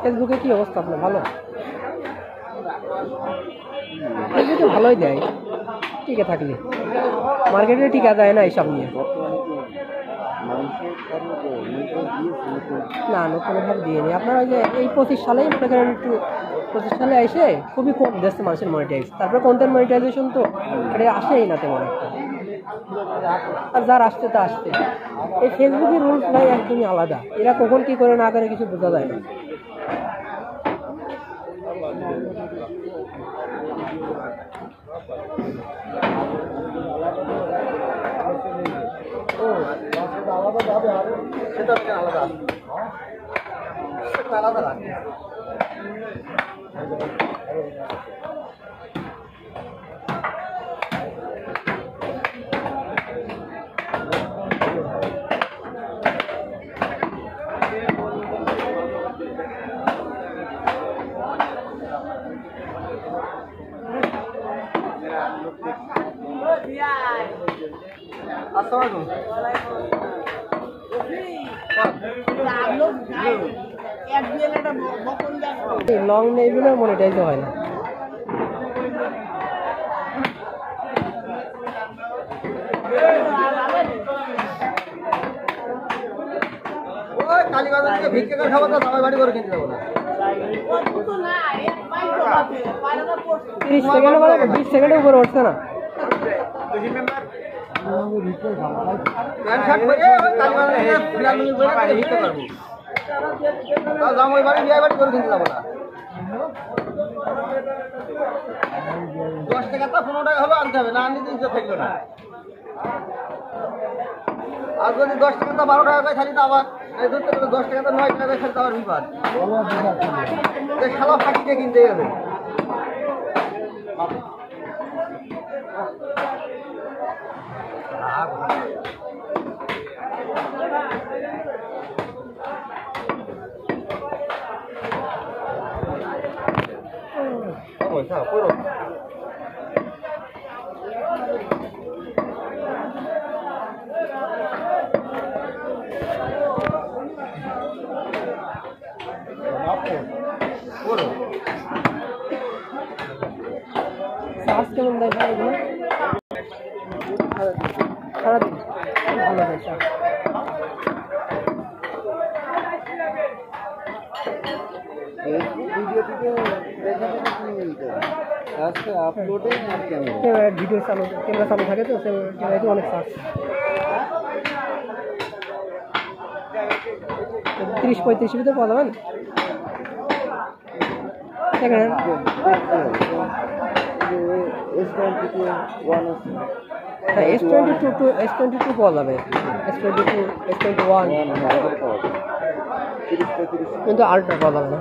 ফেসবুকে কি অবস্থা আপনার? ভালো? ফেসবুকে ভালোই দেয় টিকে থাকলে, মার্কেটে টিকা দেয় না এইসব নিয়ে। না নতুন ভাবে দিইনি আপনার। ওই যে এই 25 সালেই মনে করেন একটু 25 সালে এসে খুবই কম দেখছে মানুষের মনিটাইজ, তারপরে কন্টেন্ট মনিটাইজেশন তো এটা আসেই না তেমন একটা, আর যার আসতে তা আসতে। এই ফেসবুকের রুলস ভাই একদমই আলাদা, এরা কখন কি করে না করে কিছু বোঝা যায় না। লং নেই বলে মনিটাইজ হয় না। ভিক্ষা খাবো তো সবাই বাড়ি করে কিনতে যাবো না। 30 সেকেন্ড বলে 20 সেকেন্ডের উপরে উঠছে না। দশ টাকা তো 15 টাকা হলো আনতে হবে, না আনলে তো ইজ্জত থাকলো না। আর যদি 10 টাকা তো 12 টাকা করে খালি তো আবার 10 টাকা তো 9 টাকা করে খালি তো আবার বিপদ। শালা ফাঁকিকে কিনতে গেলে চার্জ কেমন দেয় ভাই এগুলো? সারাদিন ভালো দেয় চার্জ। ভিডিও চালু, ক্যামেরা চালু থাকে তো ক্যামেরাতে অনেক চার্জ। 30-35 ভিতরে পাওয়া যাবেন। S22 পাওয়া যাবে, S22, S21 কিন্তু আল্ট্রা পাওয়া যাবে না।